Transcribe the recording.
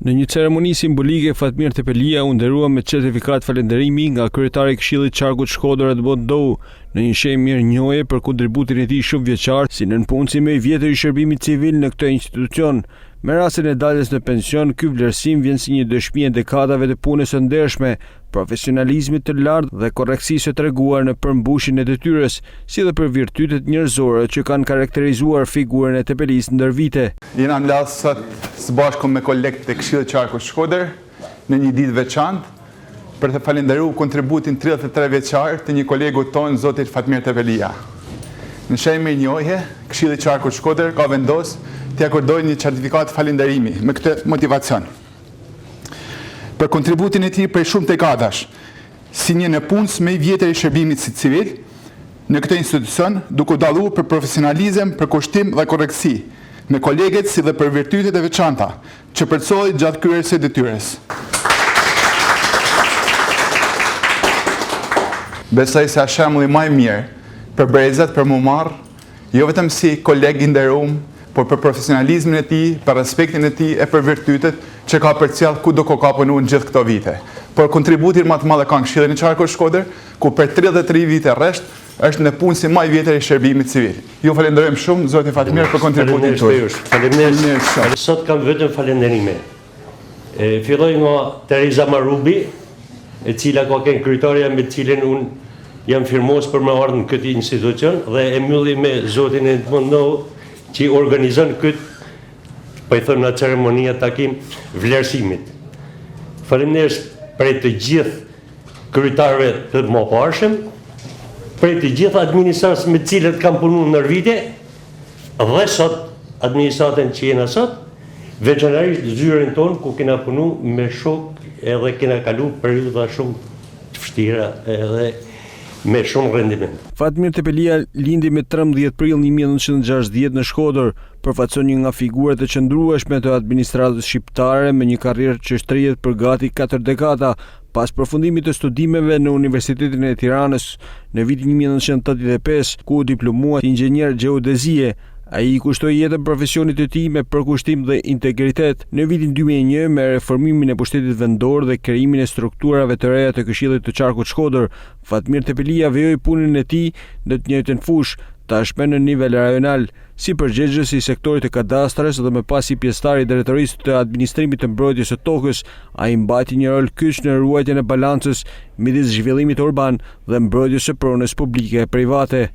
Në një ceremoni simbolike, Fatmir Tepelia u nderua me certifikat falënderimi nga kryetari i Këshillit Qarkut Shkodër Edmond Dou në një shenjë mirënjohje për kontributin e tij shumë vjeçar si nënpunësi më i vjetër i shërbimit civil në këtë institucion. Me rastin e daljes në pension, ky vlerësim vjen si një dëshmi e dekadave të punës së ndershme, profesionalizmit të lartë dhe korrektsisë së treguar në përmbushjen e detyrës, si dhe për virtytet njerëzore që kanë karakterizuar figurën e Tepelis ndër vite. Jena mbledh sot së bashku me kolegët e Këshillit Qarkut Shkodër në një ditë veçantë për të falendëruar kontributin 33 vjeçar të një kolegu ton, Zoti Fatmir Tepelia. Në shenjë mirënjohje, Këshilli i Qarkut Shkodër ka vendosur të akordojë një certifikat falënderimi me këtë motivacion. Për kontributin e tij prej shumë dekadash, si një nëpunës më i vjetër i shërbimit civil në këtë institucion, duke u dalluar për profesionalizëm, për kushtim dhe korrektësi, me kolegët si dhe për virtytet e veçanta që përcjellin gjatë kryerjes së detyrës. Besoj se është shembulli më i mirë për brezat për mu marrë, jo vetëm si koleg i nderuar, por për profesionalizmin e tij, për respektin e tij e për virtytet që ka përcjell kudo ka punuar në gjithë këto vite. Por kontributin më të madh ka Këshilli i Qarkut Shkodër, ku për 33 vite rresht është nëpunësi më i vjetër i shërbimit civil. Ju falenderojmë shumë, Zoti Fatmir, për kontributin tuaj. Faleminderit. Sot kam vetëm falënderime. Filloj nga Teresa Marubi, e cila ka qenë kryetaria me të cilën unë jam firmos për me ardhur në këtë institucion, dhe e mbylli me Zotin Edmond Dou, që organizon këtë, po i them, në ceremonia takim vlerësimit. Faleminderit prej të gjithë kryetarëve të mëparshëm, prej të gjithë administratës me të cilët kam punuar në vite, dhe sot administratën që jena sot, veçanërisht zyrën tonë ku kena punu me shok edhe kena kalu periudha shumë të vështira edhe me shumë rendiment. Fatmir Tepelia lindi me 13 prill 1960 në Shkodër, përfaqëson një nga figurat e qëndrueshme të administratës shqiptare me një karrierë që shtrihet për gati 4 dekada. Pas përfundimit të studimeve në Universitetin e Tiranës në vitin 1985, ku u diplomua si inxhinier gjeodezie, ai i kushtoi jetën profesionit të tij me përkushtim dhe integritet. Në vitin 2001, me reformimin e pushtetit vendor dhe krijimin e strukturave të reja të Këshillit të Qarkut Shkodër, Fatmir Tepelia vijoi punën e tij në të njëjtën fushë, tashmë në nivel rajonal, si përgjegjës i sektorit të kadastrës dhe më pas si pjesëtar i drejtorisë të administrimit të mbrojtjes së tokës. Ai mbajti një rol kyç në ruajtjen e balancës midis zhvillimit urban dhe mbrojtjes së pronës publike e private.